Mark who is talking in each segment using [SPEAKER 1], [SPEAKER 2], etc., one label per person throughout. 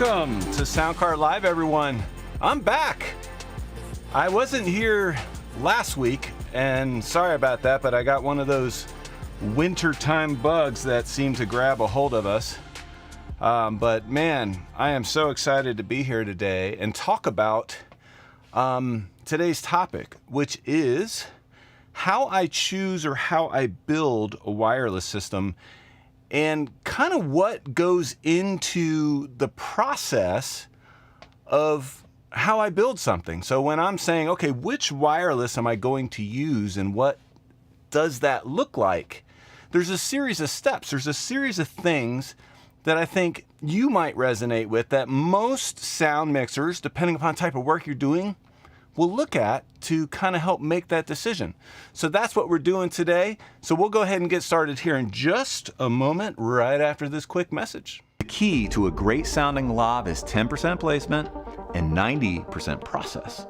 [SPEAKER 1] Welcome to Soundcart Live, everyone. I'm back. I wasn't here last week, and sorry about that, but I got one of those wintertime bugs that seem to grab a hold of us. But man, I am so excited to be here today and talk about today's topic, which is how I choose or how I build a wireless system and kind of what goes into the process of how I build something. So when I'm saying, okay, which wireless am I going to use and what does that look like? There's a series of steps. There's a series of things that I think you might resonate with that most sound mixers, depending upon the type of work you're doing, will look at to kind of help make that decision. So that's what we're doing today. So we'll go ahead and get started here in just a moment, right after this quick message.
[SPEAKER 2] The key to a great sounding lav is 10% placement and 90% process.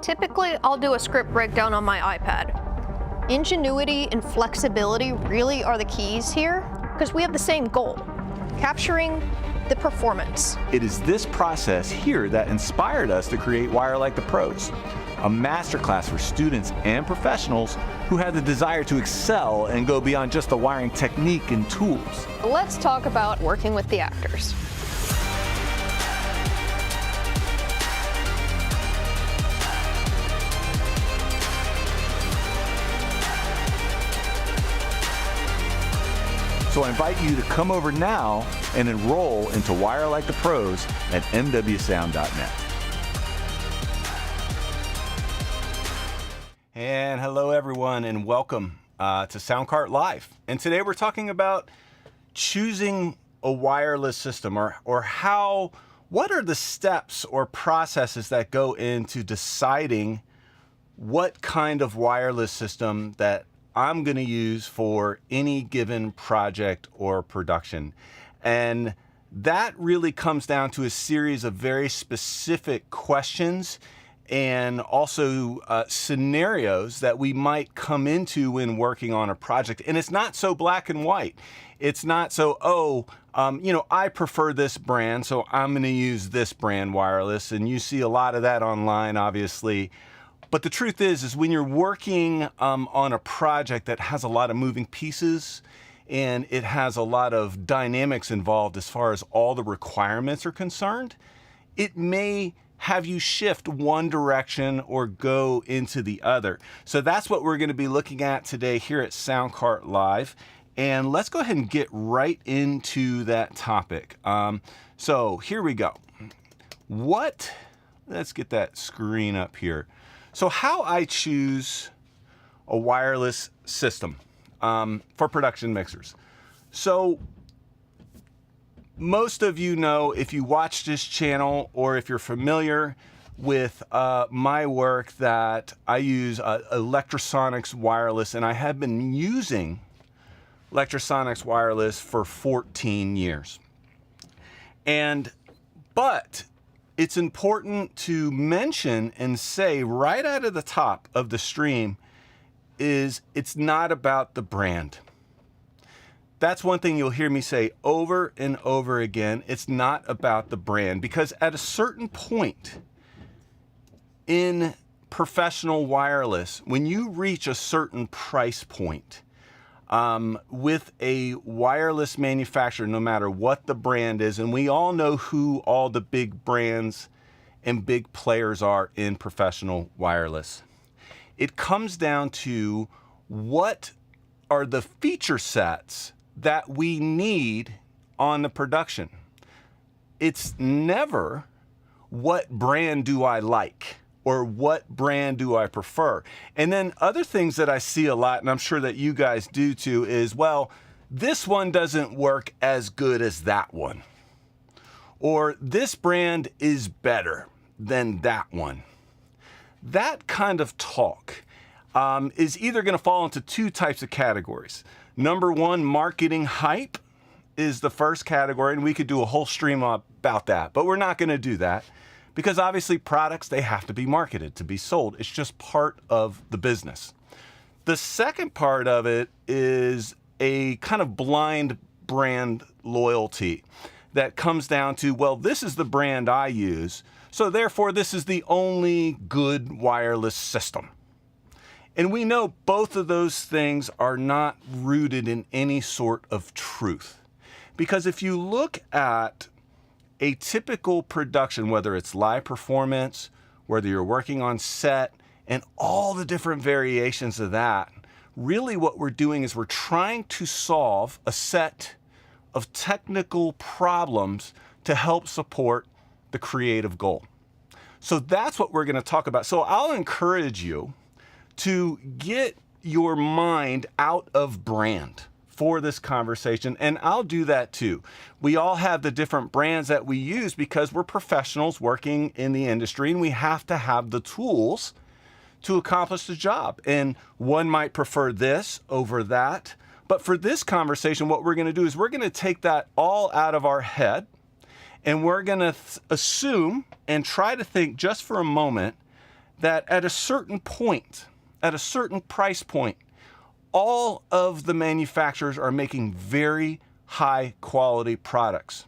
[SPEAKER 3] Typically, I'll do a script breakdown on my iPad. Ingenuity and flexibility really are the keys here because we have the same goal, capturing the performance.
[SPEAKER 2] It is this process here that inspired us to create Wire Like the Pros, a masterclass for students and professionals who have the desire to excel and go beyond just the wiring technique and tools.
[SPEAKER 3] Let's talk about working with the actors.
[SPEAKER 2] So I invite you to come over now and enroll into Wire Like the Pros at mwsound.net.
[SPEAKER 1] And hello, everyone, and welcome to Soundcart Live. And today we're talking about choosing a wireless system or what are the steps or processes that go into deciding what kind of wireless system that I'm going to use for any given project or production. And that really comes down to a series of very specific questions and also scenarios that we might come into when working on a project. And it's not so black and white. It's not so, I prefer this brand, so I'm going to use this brand wireless. And you see a lot of that online, obviously. But the truth is when you're working on a project that has a lot of moving pieces and it has a lot of dynamics involved as far as all the requirements are concerned, it may have you shift one direction or go into the other. So that's what we're going to be looking at today here at Soundcart Live. And let's go ahead and get right into that topic. So here we go. Let's get that screen up here. So how I choose a wireless system for production mixers. So most of you know, if you watch this channel or if you're familiar with my work, that I use Lectrosonics wireless, and I have been using Lectrosonics wireless for 14 years. But it's important to mention and say right out of the top of the stream is it's not about the brand. That's one thing you'll hear me say over and over again. It's not about the brand, because at a certain point in professional wireless, when you reach a certain price point, with a wireless manufacturer, no matter what the brand is, and we all know who all the big brands and big players are in professional wireless. It comes down to what are the feature sets that we need on the production. It's never what brand do I like or what brand do I prefer. And then other things that I see a lot, and I'm sure that you guys do too, is, well, this one doesn't work as good as that one. Or this brand is better than that one. That kind of talk is either going to fall into two types of categories. Number one, marketing hype is the first category, and we could do a whole stream about that, but we're not going to do that. Because obviously products, they have to be marketed to be sold. It's just part of the business. The second part of it is a kind of blind brand loyalty. that comes down to, well, this is the brand I use, so therefore this is the only good wireless system. And we know both of those things are not rooted in any sort of truth. Because if you look at a typical production, whether it's live performance, whether you're working on set, and all the different variations of that, really what we're doing is we're trying to solve a set of technical problems to help support the creative goal. So that's what we're going to talk about. So I'll encourage you to get your mind out of brand for this conversation, and I'll do that too. We all have the different brands that we use because we're professionals working in the industry, and we have to have the tools to accomplish the job. And one might prefer this over that. But for this conversation, what we're going to do is we're going to take that all out of our head, and we're going to assume and try to think just for a moment that at a certain point, at a certain price point, all of the manufacturers are making very high quality products.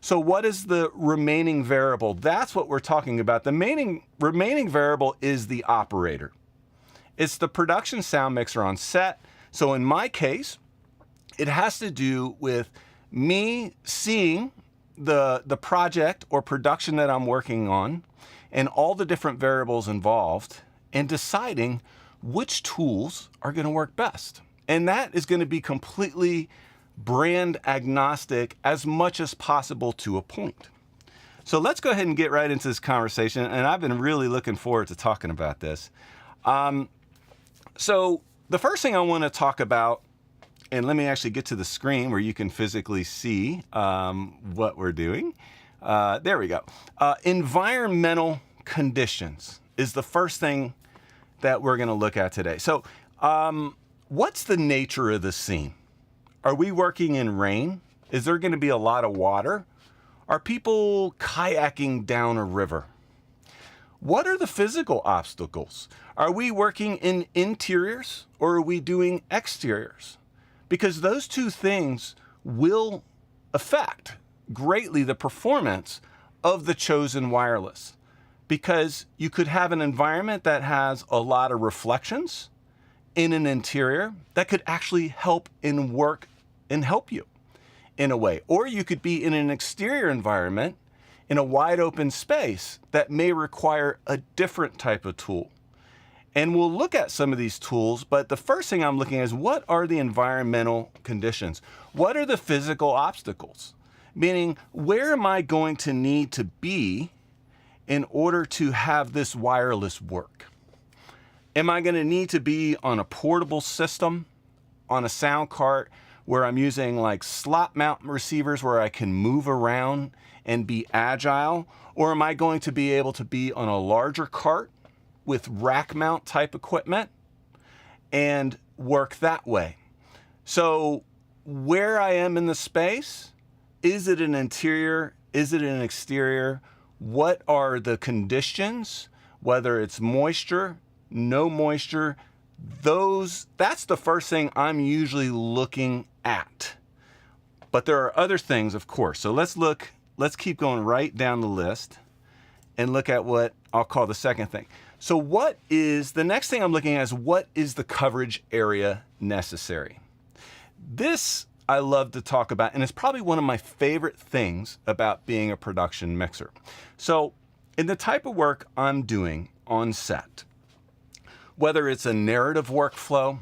[SPEAKER 1] So what is the remaining variable? That's what we're talking about. The remaining variable is the operator. It's the production sound mixer on set. So in my case, it has to do with me seeing the project or production that I'm working on and all the different variables involved and deciding which tools are going to work best. And that is going to be completely brand agnostic as much as possible to a point. So let's go ahead and get right into this conversation. And I've been really looking forward to talking about this. So the first thing I want to talk about, and let me actually get to the screen where you can physically see what we're doing. There we go. Environmental conditions is the first thing that we're going to look at today. So what's the nature of the scene? Are we working in rain? Is there going to be a lot of water? Are people kayaking down a river? What are the physical obstacles? Are we working in interiors or are we doing exteriors? Because those two things will affect greatly the performance of the chosen wireless. Because you could have an environment that has a lot of reflections in an interior that could actually help in work and help you in a way. Or you could be in an exterior environment in a wide open space that may require a different type of tool. And we'll look at some of these tools, but the first thing I'm looking at is what are the environmental conditions? What are the physical obstacles? Meaning, where am I going to need to be in order to have this wireless work? Am I going to need to be on a portable system, on a sound cart, where I'm using like slot mount receivers where I can move around and be agile? Or am I going to be able to be on a larger cart with rack mount type equipment and work that way? So where I am in the space, is it an interior? Is it an exterior? What are the conditions? Whether it's moisture, no moisture, that's the first thing I'm usually looking at. But there are other things, of course. So let's keep going right down the list and look at what I'll call the second thing. So the next thing I'm looking at is what is the coverage area necessary? This I love to talk about, and it's probably one of my favorite things about being a production mixer. So in the type of work I'm doing on set, whether it's a narrative workflow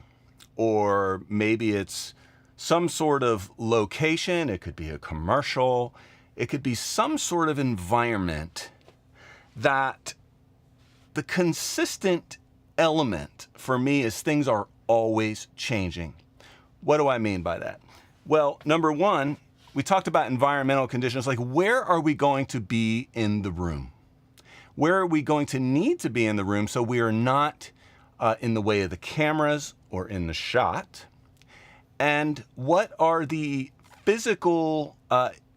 [SPEAKER 1] or maybe it's some sort of location, it could be a commercial, it could be some sort of environment, that the consistent element for me is things are always changing. What do I mean by that? Well, number one, we talked about environmental conditions, like where are we going to be in the room? Where are we going to need to be in the room so we are not in the way of the cameras or in the shot? And what are the physical,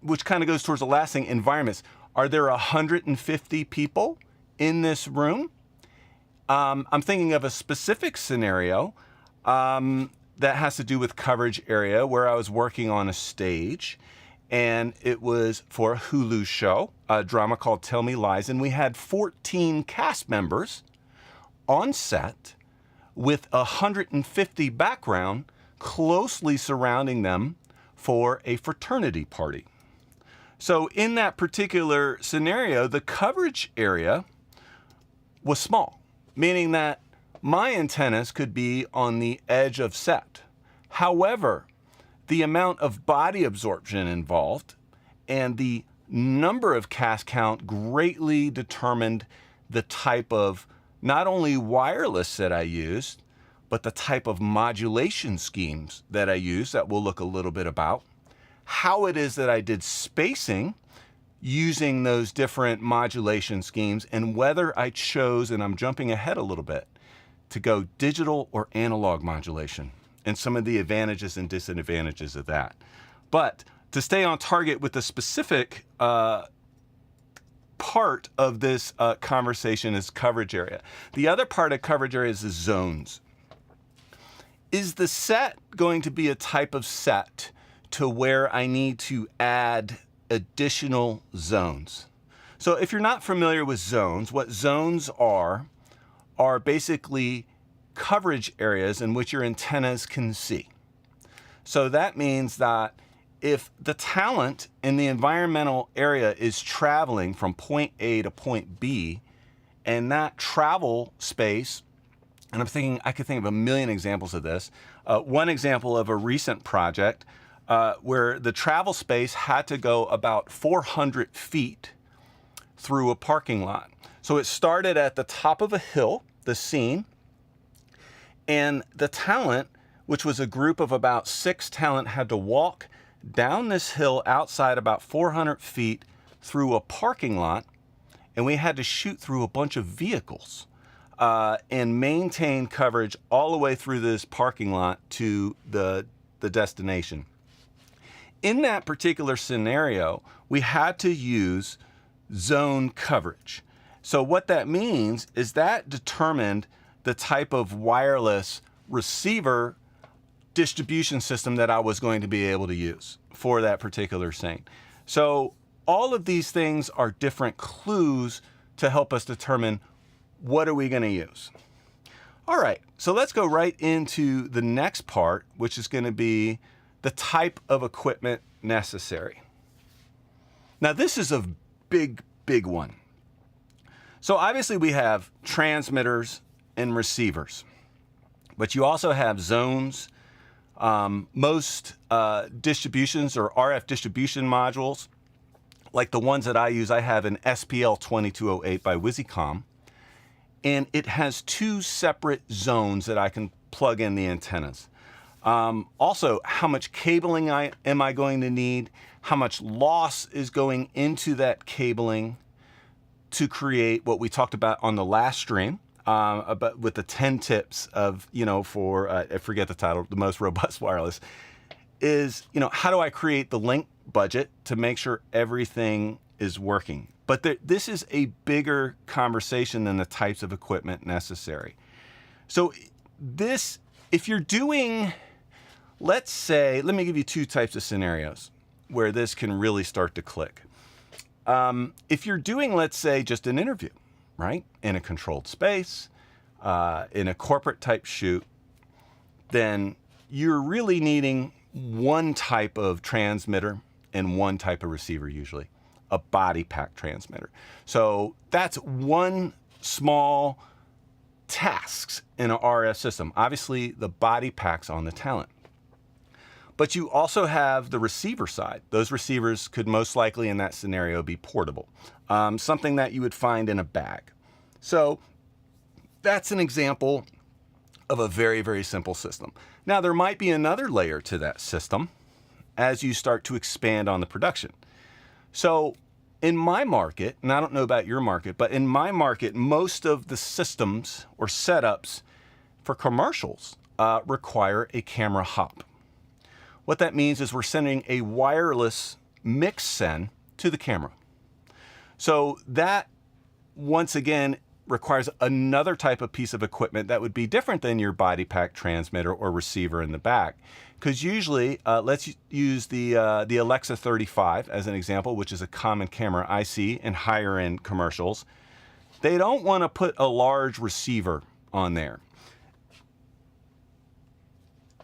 [SPEAKER 1] which kind of goes towards the last thing, environments. Are there 150 people in this room? I'm thinking of a specific scenario that has to do with coverage area where I was working on a stage. and it was for a Hulu show, a drama called Tell Me Lies, and we had 14 cast members on set with 150 background closely surrounding them for a fraternity party. So in that particular scenario, the coverage area was small, meaning that my antennas could be on the edge of set. However, the amount of body absorption involved and the number of cast count greatly determined the type of not only wireless that I used, but the type of modulation schemes that I used that we'll look a little bit about, how it is that I did spacing using those different modulation schemes, and whether I chose, and I'm jumping ahead a little bit, to go digital or analog modulation, and some of the advantages and disadvantages of that. But to stay on target with the specific part of this conversation is coverage area. The other part of coverage area is the zones. Is the set going to be a type of set to where I need to add additional zones? So if you're not familiar with zones, what zones are basically coverage areas in which your antennas can see. So that means that if the talent in the environmental area is traveling from point A to point B, and that travel space, and I could think of a million examples of this. One example of a recent project where the travel space had to go about 400 feet through a parking lot. So it started at the top of a hill, the scene, and the talent, which was a group of about 6 talent, had to walk down this hill outside about 400 feet through a parking lot, and we had to shoot through a bunch of vehicles and maintain coverage all the way through this parking lot to the destination. In that particular scenario, we had to use zone coverage. So what that means is that determined the type of wireless receiver distribution system that I was going to be able to use for that particular scene. So all of these things are different clues to help us determine what are we going to use. All right, so let's go right into the next part, which is going to be the type of equipment necessary. Now this is a big one. So obviously we have transmitters and receivers, but you also have zones. Most distributions or RF distribution modules, like the ones that I use, I have an SPL 2208 by Wizicom, and it has 2 separate zones that I can plug in the antennas. Also, how much cabling am I going to need? How much loss is going into that cabling to create what we talked about on the last stream, about with the 10 tips of, for, I forget the title, the most robust wireless, is, how do I create the link budget to make sure everything is working? But this is a bigger conversation than the types of equipment necessary. So if you're doing, let's say, let me give you 2 types of scenarios where this can really start to click. If you're doing, let's say, just an interview, right, in a controlled space, in a corporate type shoot, then you're really needing one type of transmitter and one type of receiver, usually a body pack transmitter. So that's one small task in an RF system. Obviously, the body pack's on the talent. But you also have the receiver side. Those receivers could most likely in that scenario be portable, something that you would find in a bag. So that's an example of a very, very simple system. Now, there might be another layer to that system as you start to expand on the production. So in my market, and I don't know about your market, but in my market, most of the systems or setups for commercials require a camera hop. What that means is we're sending a wireless mix send to the camera. So that, once again, requires another type of piece of equipment that would be different than your body pack transmitter or receiver in the back. Because usually, let's use the Alexa 35 as an example, which is a common camera I see in higher end commercials. They don't want to put a large receiver on there.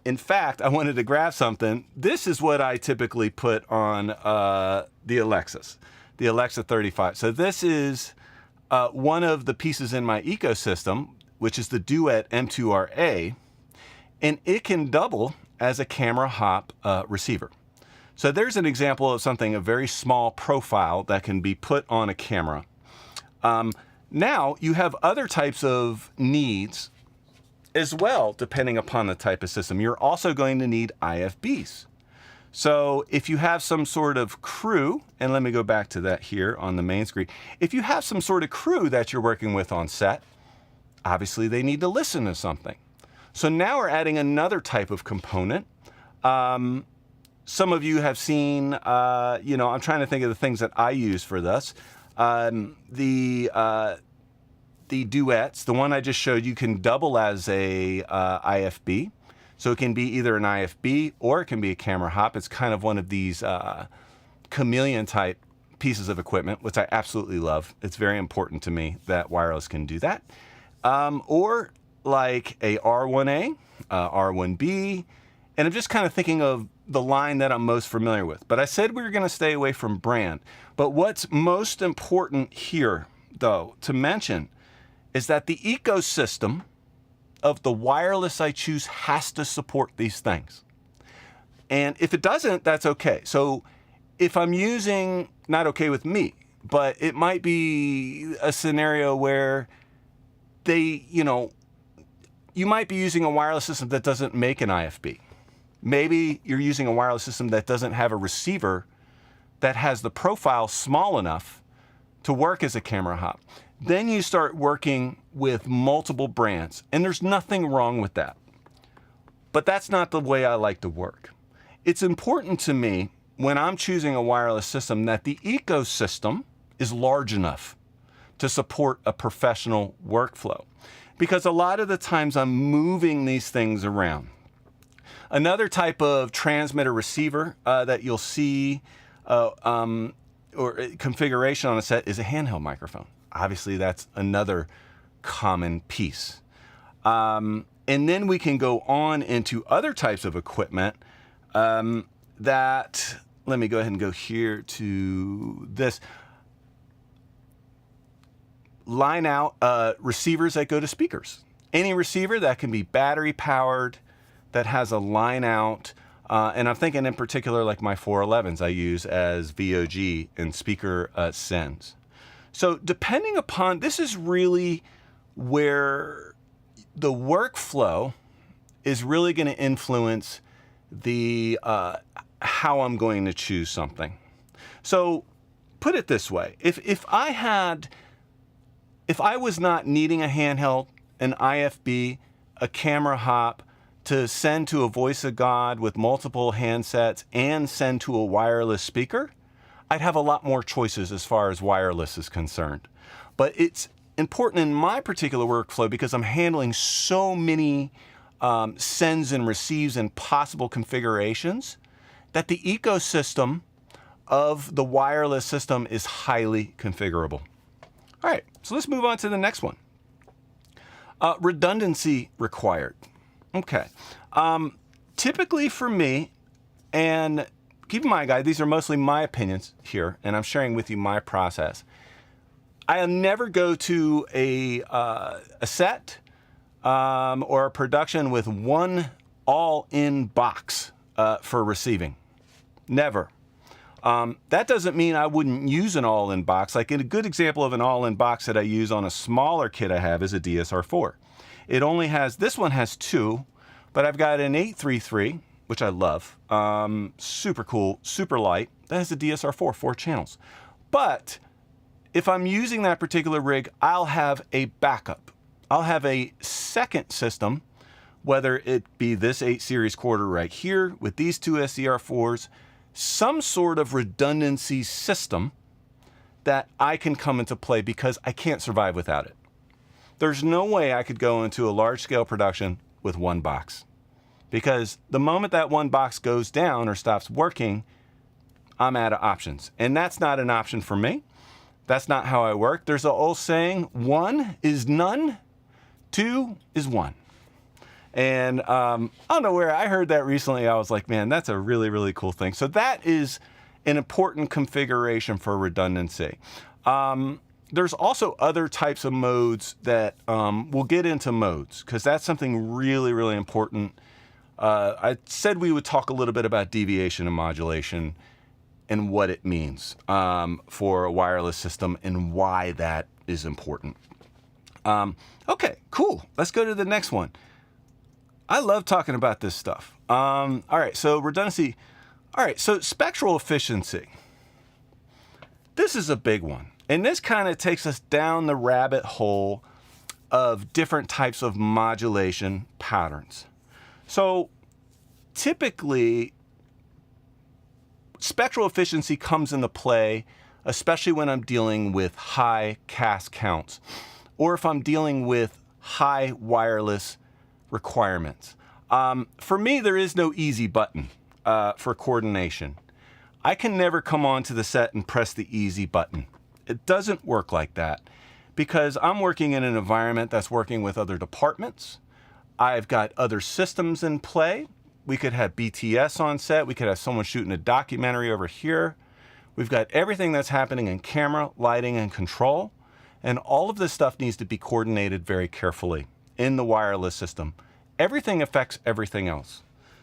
[SPEAKER 1] In fact, I wanted to grab something. This is what I typically put on the Alexas, the Alexa 35. So this is one of the pieces in my ecosystem, which is the Duet M2RA, and it can double as a camera hop receiver. So there's an example of something, a very small profile that can be put on a camera. Now you have other types of needs as well, depending upon the type of system. You're also going to need IFBs. So if you have some sort of crew, and let me go back to that here on the main screen. If you have some sort of crew that you're working with on set, obviously they need to listen to something. So now we're adding another type of component. Some of you have seen, I'm trying to think of the things that I use for this. The Duets, the one I just showed you, can double as a IFB. So it can be either an IFB or it can be a camera hop. It's kind of one of these chameleon type pieces of equipment, which I absolutely love. It's very important to me that wireless can do that. Or like a R1A, R1B, and I'm just kind of thinking of the line that I'm most familiar with. But I said we were going to stay away from brand. But what's most important here, though, to mention is that the ecosystem of the wireless I choose has to support these things. And if it doesn't, that's okay. So if I'm using, not okay with me, but it might be a scenario where you might be using a wireless system that doesn't make an IFB. Maybe you're using a wireless system that doesn't have a receiver that has the profile small enough to work as a camera hop. Then you start working with multiple brands, and there's nothing wrong with that. But that's not the way I like to work. It's important to me when I'm choosing a wireless system that the ecosystem is large enough to support a professional workflow. Because a lot of the times I'm moving these things around. Another type of transmitter receiver that you'll see or configuration on a set is a handheld microphone. Obviously, that's another common piece. And then we can go on into other types of equipment that, let me go ahead and go here to this. Line out receivers that go to speakers. Any receiver that can be battery powered, that has a line out, and I'm thinking in particular like my 411s I use as VOG and speaker sends. So depending upon, this is really where the workflow is really going to influence the how I'm going to choose something. So put it this way, if I was not needing a handheld, an IFB, a camera hop to send to a voice of God with multiple handsets and send to a wireless speaker, I'd have a lot more choices as far as wireless is concerned. But it's important in my particular workflow because I'm handling so many sends and receives and possible configurations that the ecosystem of the wireless system is highly configurable. All right, so let's move on to the next one. Redundancy required. Okay. Typically for me, and keep in mind, guys, these are mostly my opinions here, and I'm sharing with you my process. I'll never go to a set or a production with one all-in box for receiving. Never. That doesn't mean I wouldn't use an all-in box. Like a good example of an all-in box that I use on a smaller kit I have is a DSR-4. It only has, this one has two, but I've got an 833, which I love. Super cool, super light. That has a DSR-4, 4 channels. But if I'm using that particular rig, I'll have a backup. I'll have a second system, whether it be this 8 series quarter right here with these two SDR4s, some sort of redundancy system that I can come into play because I can't survive without it. there's no way I could go into a large-scale production with one box. Because the moment that one box goes down or stops working, I'm out of options. And that's not an option for me. That's not how I work. There's an old saying, 1 is none, 2 is 1. And I don't know where I heard that recently. I was like, man, that's a really, really cool thing. So that is an important configuration for redundancy. There's also other types of modes that we'll get into modes, because that's something really, really important. I said we would talk a little bit about deviation and modulation and what it means for a wireless system and why that is important. Okay, cool. Let's go to the next one. I love talking about this stuff. All right, so redundancy. All right, so spectral efficiency. This is a big one. And this kind of takes us down the rabbit hole of different types of modulation patterns. So typically, spectral efficiency comes into play, especially when I'm dealing with high cast counts, or if I'm dealing with high wireless requirements. For me, there is no easy button for coordination. I can never come onto the set and press the easy button. It doesn't work like that because I'm working in an environment that's working with other departments. I've got other systems in play. We could have BTS on set. We could have someone shooting a documentary over here. We've got everything that's happening in camera, lighting, and control. And all of this stuff needs to be coordinated very carefully in the wireless system. Everything affects everything else.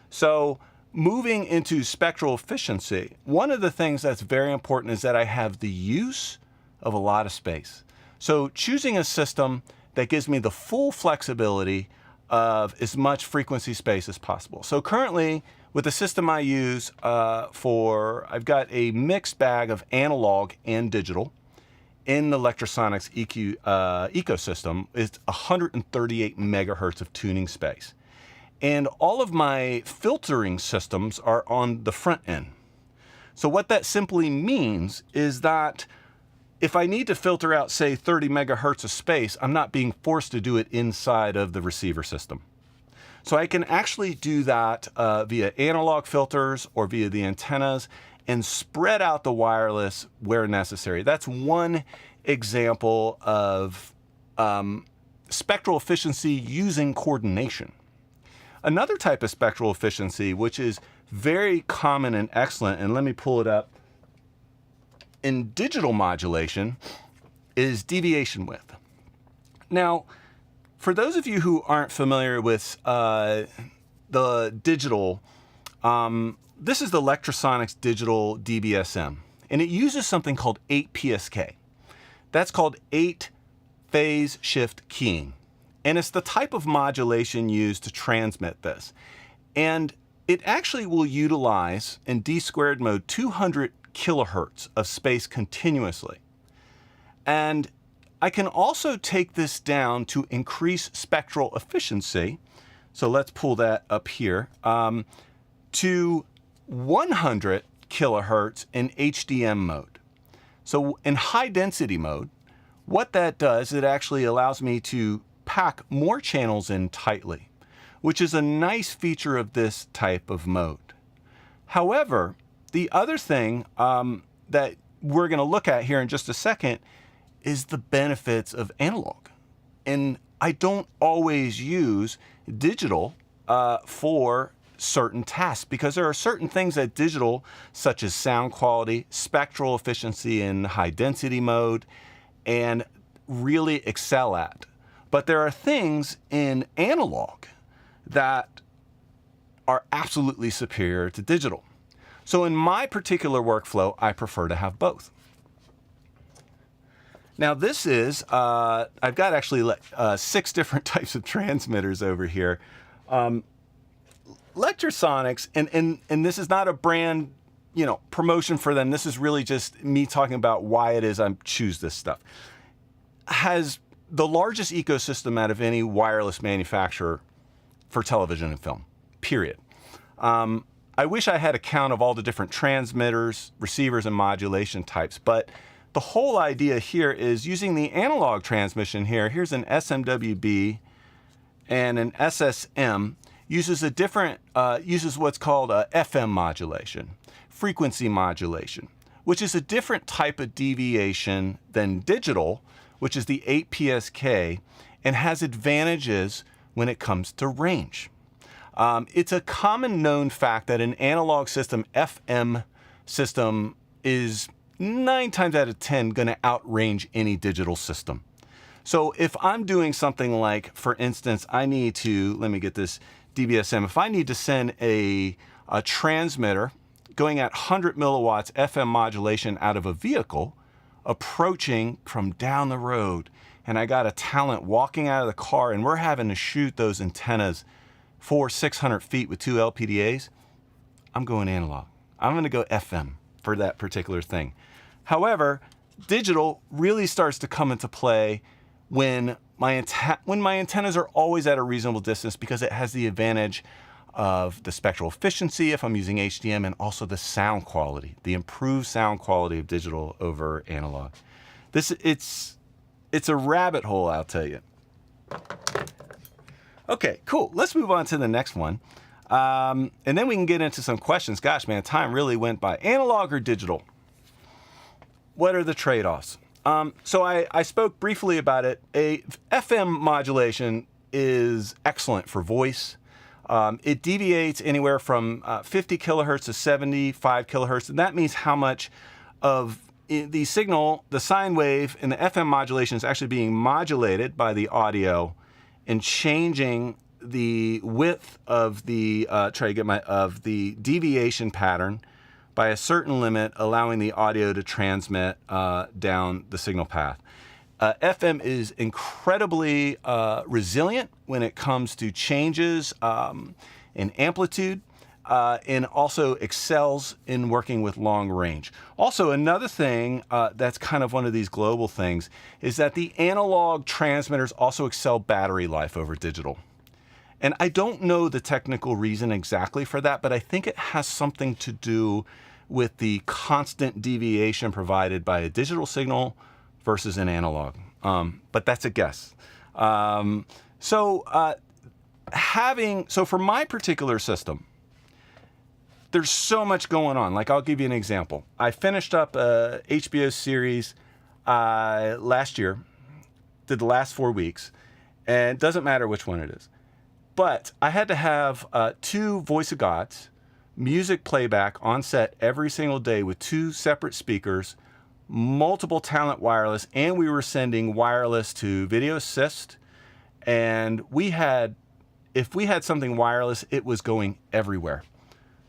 [SPEAKER 1] So moving into spectral efficiency, one of the things that's very important is that I have the use of a lot of space. So choosing a system that gives me the full flexibility of as much frequency space as possible. So currently, with the system I use I've got a mixed bag of analog and digital. In the Lectrosonics ecosystem, it's 138 megahertz of tuning space. And all of my filtering systems are on the front end. So what that simply means is that if I need to filter out, say, 30 megahertz of space, I'm not being forced to do it inside of the receiver system. So I can actually do that via analog filters or via the antennas and spread out the wireless where necessary. That's one example of spectral efficiency using coordination. Another type of spectral efficiency, which is very common and excellent, and let me pull it up, in digital modulation, is deviation width. Now, for those of you who aren't familiar with the digital, this is the Lectrosonics digital DBSM, and it uses something called 8 PSK. That's called 8 phase shift keying. And it's the type of modulation used to transmit this. And it actually will utilize, in D squared mode, 200 kilohertz of space continuously. And I can also take this down to increase spectral efficiency. So let's pull that up here to 100 kilohertz in HDM mode. So in high density mode, what that does, it actually allows me to pack more channels in tightly, which is a nice feature of this type of mode. However, the other thing that we're going to look at here in just a second is the benefits of analog. And I don't always use digital for certain tasks because there are certain things that digital, such as sound quality, spectral efficiency in high density mode, and really excel at. But there are things in analog that are absolutely superior to digital. So in my particular workflow, I prefer to have both. Now this is, I've got actually 6 different types of transmitters over here. Lectrosonics, and this is not a brand, promotion for them. This is really just me talking about why it is I choose this stuff. Has the largest ecosystem out of any wireless manufacturer for television and film, period. I wish I had a count of all the different transmitters, receivers, and modulation types, but the whole idea here is using the analog transmission here. Here's an SMWB and an SSM. Uses a different, uses what's called a FM modulation, frequency modulation, which is a different type of deviation than digital, which is the 8 PSK, and has advantages when it comes to range. It's a common known fact that an analog system, FM system, is 9 times out of 10 going to outrange any digital system. So if I'm doing something like, for instance, I need to, let me get this DBSM, if I need to send a transmitter going at 100 milliwatts FM modulation out of a vehicle, approaching from down the road, and I got a talent walking out of the car, and we're having to shoot those antennas 400-600 feet with 2 LPDAs, I'm going analog. I'm going to go FM for that particular thing. However, digital really starts to come into play when my antennas are always at a reasonable distance, because it has the advantage of the spectral efficiency if I'm using HDM, and also the sound quality, the improved sound quality of digital over analog. It's a rabbit hole, I'll tell you. Okay, cool. Let's move on to the next one. And then we can get into some questions. Gosh, man, time really went by. Analog or digital? What are the trade-offs? So I spoke briefly about it. A FM modulation is excellent for voice. It deviates anywhere from 50 kilohertz to 75 kilohertz, and that means how much of the signal, the sine wave in the FM modulation, is actually being modulated by the audio and changing the width of the of the deviation pattern by a certain limit, allowing the audio to transmit down the signal path. FM is incredibly resilient when it comes to changes in amplitude, and also excels in working with long range. Also, another thing that's kind of one of these global things is that the analog transmitters also excel battery life over digital. And I don't know the technical reason exactly for that, but I think it has something to do with the constant deviation provided by a digital signal versus an analog. But that's a guess. So for my particular system, there's so much going on. Like, I'll give you an example. I finished up a HBO series last year, did the last 4 weeks, and it doesn't matter which one it is. But I had to have 2 voice of gods, music playback on set every single day with 2 separate speakers, multiple talent wireless, and we were sending wireless to Video Assist. And if we had something wireless, it was going everywhere.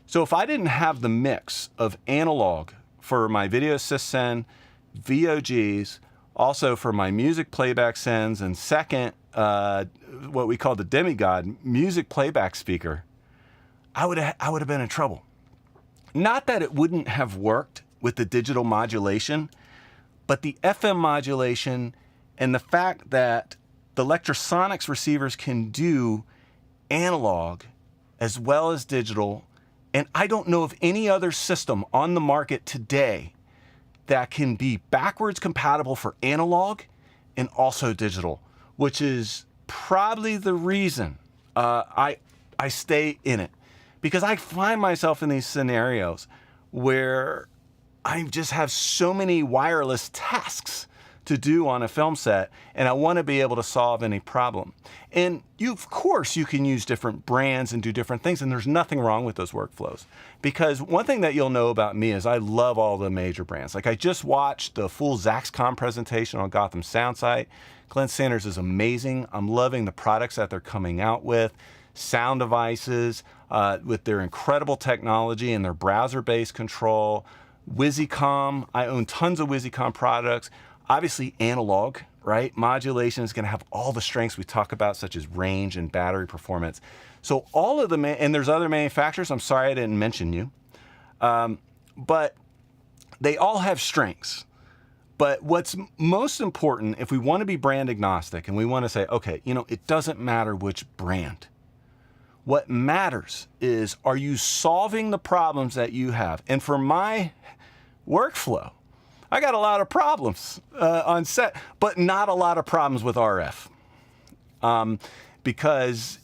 [SPEAKER 1] So if I didn't have the mix of analog for my Video Assist send, VOGs, also for my music playback sends, and second, what we call the demigod music playback speaker, I would have been in trouble. Not that it wouldn't have worked with the digital modulation, but the FM modulation and the fact that the Lectrosonics receivers can do analog as well as digital, and I don't know of any other system on the market today that can be backwards compatible for analog and also digital, which is probably the reason I stay in it. Because I find myself in these scenarios where I just have so many wireless tasks to do on a film set, and I want to be able to solve any problem. And of course, you can use different brands and do different things, and there's nothing wrong with those workflows. Because one thing that you'll know about me is I love all the major brands. Like, I just watched the full Zaxcom presentation on Gotham Sound Site. Glenn Sanders is amazing. I'm loving the products that they're coming out with. Sound devices with their incredible technology and their browser-based control. Wizicom, I own tons of Wizicom products. Obviously analog, right? Modulation is going to have all the strengths we talk about, such as range and battery performance. So all of them, and there's other manufacturers, I'm sorry I didn't mention you, but they all have strengths. But what's most important, if we want to be brand agnostic and we want to say, okay, it doesn't matter which brand. What matters is, are you solving the problems that you have? And for my workflow, I got a lot of problems on set, but not a lot of problems with RF. Because,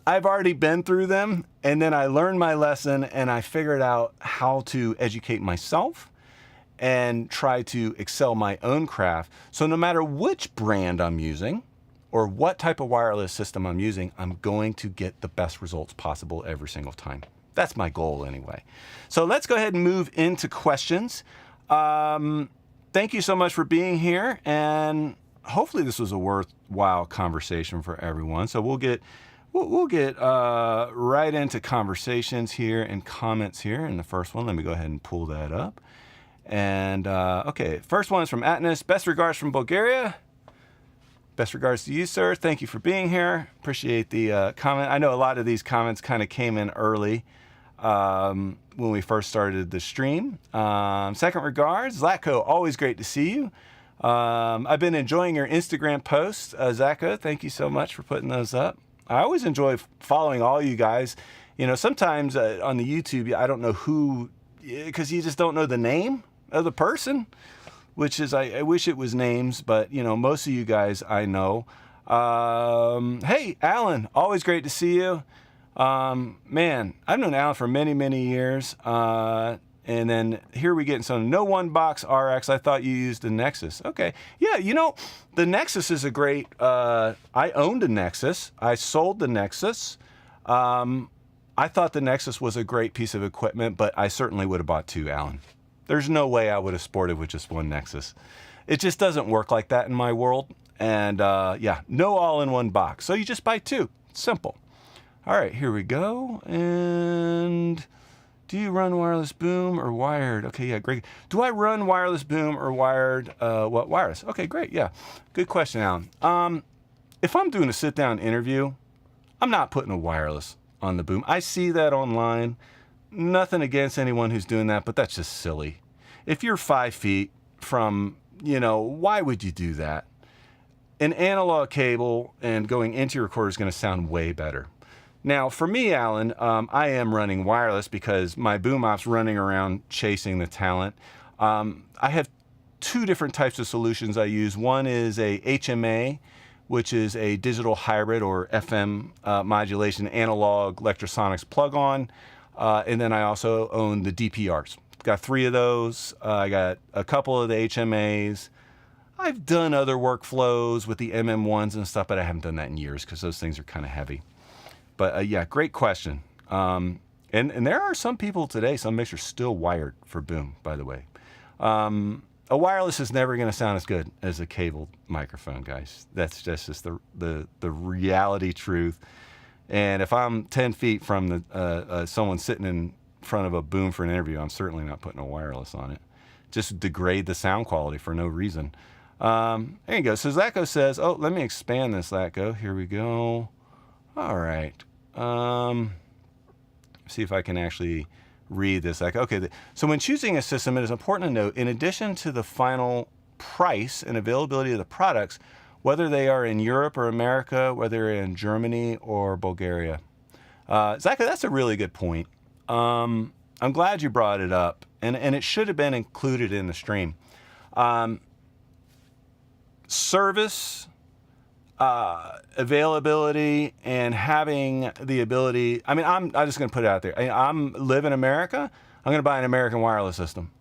[SPEAKER 1] I've already been through them, and then I learned my lesson, and I figured out how to educate myself and try to excel my own craft. So no matter which brand I'm using or what type of wireless system I'm using, I'm going to get the best results possible every single time. That's my goal anyway. So let's go ahead and move into questions. Thank you so much for being here, and hopefully this was a worthwhile conversation for everyone. So we'll get right into conversations here and comments here. And the first one, let me go ahead and pull that up. And okay, first one is from Atnas. Best regards from Bulgaria. Best regards to you, sir. Thank you for being here. Appreciate the comment. I know a lot of these comments kind of came in early when we first started the stream. Second regards, Zlatko, always great to see you. I've been enjoying your Instagram posts, Zlatko. Thank you so much for putting those up. I always enjoy following all you guys. Sometimes on the YouTube, I don't know who, because you just don't know the name of the person, which is, I wish it was names, but, most of you guys I know. Hey, Alan, always great to see you. Man, I've known Alan for many, many years. And then here we get some no one box RX. I thought you used the Nexus. Okay. Yeah, the Nexus is a great, I owned a Nexus. I sold the Nexus. I thought the Nexus was a great piece of equipment, but I certainly would have bought two, Alan. There's no way I would have sported with just one Nexus. It just doesn't work like that in my world. And yeah, no all-in-one box. So you just buy two. It's simple. All right, here we go. And do you run wireless boom or wired? Okay, yeah, great. Do I run wireless boom or wired? What wireless? Okay, great. Yeah, good question, Alan. If I'm doing a sit-down interview, I'm not putting a wireless on the boom. I see that online. Nothing against anyone who's doing that, but that's just silly. If you're 5 feet from, why would you do that? An analog cable and going into your recorder is going to sound way better. Now, for me, Alan, I am running wireless because my boom op's running around chasing the talent. I have two different types of solutions I use. One is a HMA, which is a digital hybrid or FM modulation analog Lectrosonics plug-on. And then I also own the DPRs. Got 3 of those. I got a couple of the HMAs. I've done other workflows with the MM1s and stuff, but I haven't done that in years because those things are kind of heavy. But yeah, great question. And there are some people today, some mixers still wired for boom, by the way. A wireless is never going to sound as good as a cabled microphone, guys. That's just the reality truth. And if I'm 10 feet from someone sitting in front of a boom for an interview, I'm certainly not putting a wireless on it. Just degrade the sound quality for no reason. There you go. So Zlatko says, oh, let me expand this, Zlatko. Here we go. All right. See if I can actually read this. Okay. So when choosing a system, it is important to note, in addition to the final price and availability of the products, whether they are in Europe or America, whether they're in Germany or Bulgaria. Zlatko, that's a really good point. I'm glad you brought it up, and it should have been included in the stream. Service, availability, and having the ability. I mean, I'm just going to put it out there. I live in America. I'm going to buy an American wireless system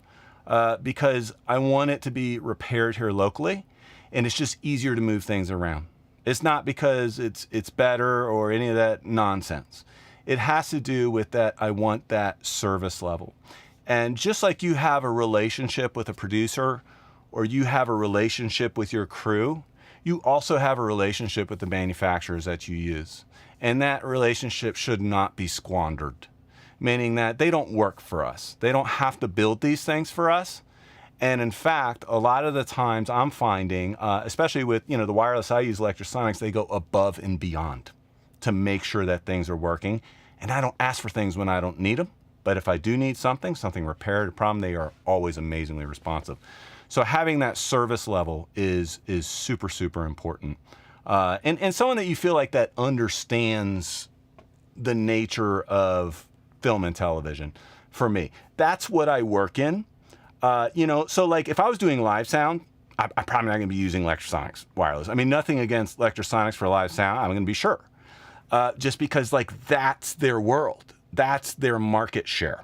[SPEAKER 1] because I want it to be repaired here locally, and it's just easier to move things around. It's not because it's better or any of that nonsense. It has to do with that I want that service level. And just like you have a relationship with a producer or you have a relationship with your crew, you also have a relationship with the manufacturers that you use. And that relationship should not be squandered, meaning that they don't work for us. They don't have to build these things for us. And in fact, a lot of the times I'm finding, especially with the wireless I use, Lectrosonics, they go above and beyond to make sure that things are working. And I don't ask for things when I don't need them. But if I do need something repaired, a problem, they are always amazingly responsive. So having that service level is super, super important. And someone that you feel like that understands the nature of film and television. For me, that's what I work in. So like if I was doing live sound, I'm probably not going to be using Lectrosonics wireless. I mean, nothing against Lectrosonics for live sound. I'm going to be sure. Just because like that's their world. That's their market share.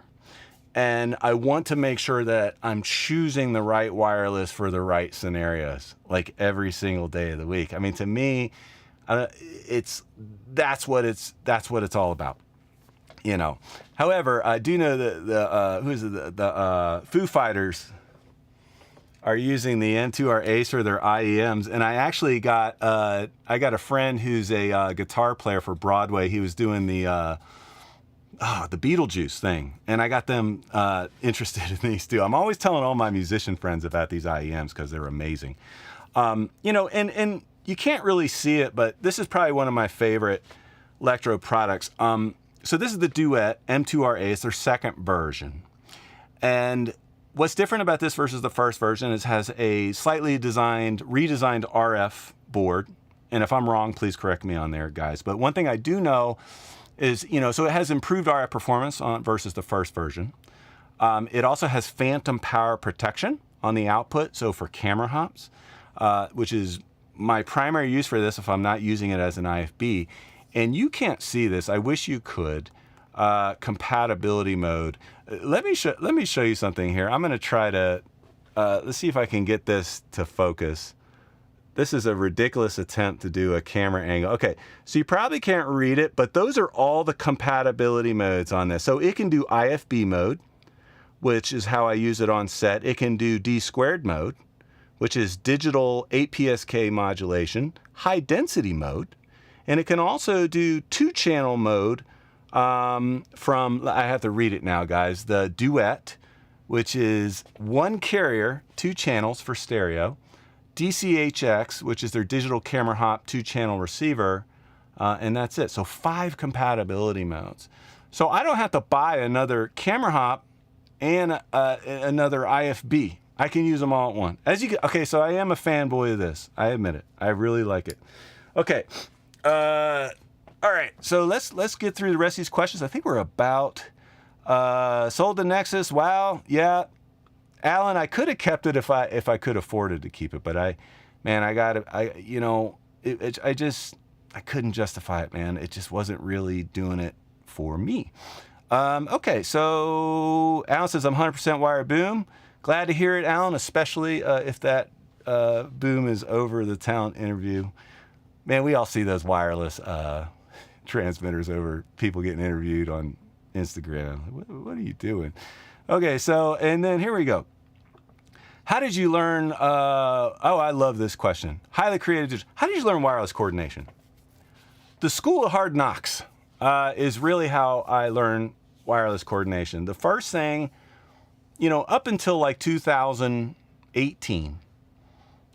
[SPEAKER 1] And I want to make sure that I'm choosing the right wireless for the right scenarios, like every single day of the week. I mean, to me, that's what it's all about. However, I do know that the Foo Fighters are using the M2R Ace or their IEMs, and I actually got a friend who's a guitar player for Broadway. He was doing the Beetlejuice thing, and I got them interested in these too. I'm always telling all my musician friends about these IEMs because they're amazing. And you can't really see it, but this is probably one of my favorite Lectro products. So this is the Duet M2R Ace, their second version. And what's different about this versus the first version is it has a slightly redesigned RF board. And if I'm wrong, please correct me on there, guys. But one thing I do know is, so it has improved RF performance versus the first version. It also has phantom power protection on the output, so for camera hops, which is my primary use for this if I'm not using it as an IFB. And you can't see this. I wish you could. Compatibility mode. Let me show you something here. I'm going to try to let's see if I can get this to focus. This is a ridiculous attempt to do a camera angle. Okay, so you probably can't read it, but those are all the compatibility modes on this. So it can do IFB mode, which is how I use it on set. It can do D squared mode, which is digital 8 PSK modulation, high density mode, and it can also do 2-channel mode from, I have to read it now, guys, the Duet, which is 1 carrier, 2 channels for stereo, DCHX, which is their digital camera hop 2-channel receiver, and that's it. So 5 compatibility modes. So I don't have to buy another camera hop and another IFB. I can use them all at once. Okay, so I am a fanboy of this. I admit it. I really like it. Okay. All right, so let's get through the rest of these questions. I think we're about sold the Nexus. Wow, yeah, Alan, I could have kept it if I could afforded to keep it, but I couldn't justify it, man. It just wasn't really doing it for me. Okay, so Alan says I'm 100% wire boom. Glad to hear it, Alan, especially if that boom is over the talent interview. Man, we all see those wireless transmitters over people getting interviewed on Instagram. What are you doing? Okay, so, and then here we go. How did you learn, I love this question. Highly creative. How did you learn wireless coordination? The School of Hard Knocks is really how I learned wireless coordination. The first thing, up until like 2018,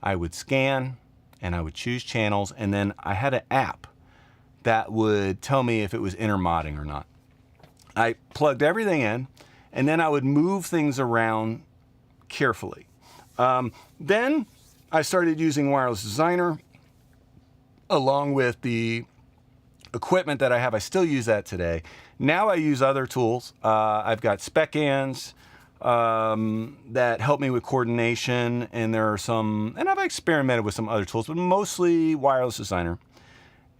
[SPEAKER 1] I would scan and I would choose channels, and then I had an app that would tell me if it was intermodding or not. I plugged everything in, and then I would move things around carefully. Then I started using Wireless Designer along with the equipment that I have. I still use that today. Now I use other tools. I've got SpecANs that help me with coordination, and there are some, and I've experimented with some other tools, but mostly Wireless Designer.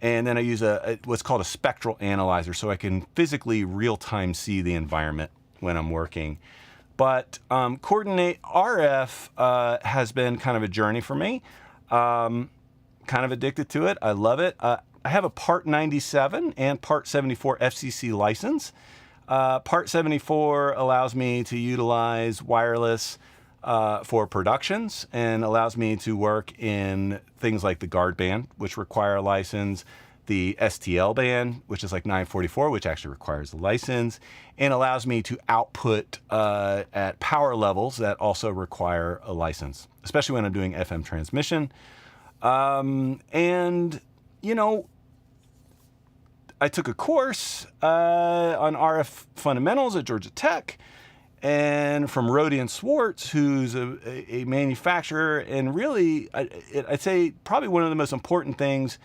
[SPEAKER 1] And then I use what's called a spectral analyzer, so I can physically real-time see the environment when I'm working. But coordinate RF has been kind of a journey for me. Kind of addicted to it. I love it. I have a Part 97 and Part 74 FCC license. Part 74 allows me to utilize wireless for productions and allows me to work in things like the guard band, which require a license, the STL band, which is like 944, which actually requires a license, and allows me to output at power levels that also require a license, especially when I'm doing FM transmission. And, I took a course on RF fundamentals at Georgia Tech, and from Rodian Swartz, who's a manufacturer, and really, I'd say probably one of the most important things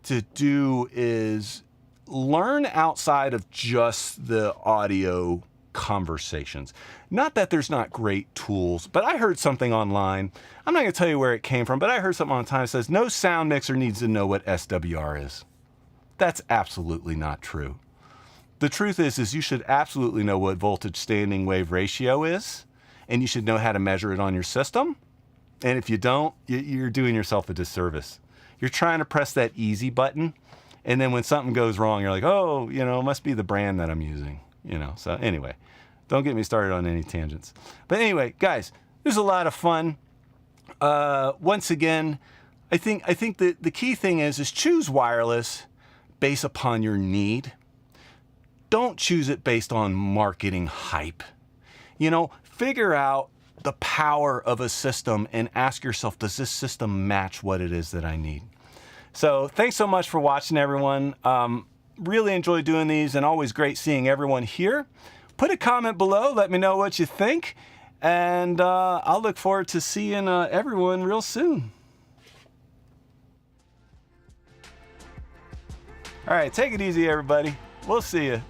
[SPEAKER 1] to do is learn outside of just the audio conversations. Not that there's not great tools, but I heard something online. I'm not going to tell you where it came from, but I heard something online that says no sound mixer needs to know what SWR is. That's absolutely not true. The truth is you should absolutely know what voltage standing wave ratio is, and you should know how to measure it on your system. And if you don't, you're doing yourself a disservice. You're trying to press that easy button, and then when something goes wrong, you're like, oh, you know, it must be the brand that I'm using. You know, so anyway, don't get me started on any tangents. But anyway, guys, it was a lot of fun. Once again, I think that the key thing is choose wireless based upon your need. Don't choose it based on marketing hype. You know, figure out the power of a system and ask yourself, does this system match what it is that I need? So thanks so much for watching, everyone. Really enjoy doing these, and always great seeing everyone here. Put a comment below, let me know what you think, and I'll look forward to seeing everyone real soon. All right, take it easy, everybody. We'll see you.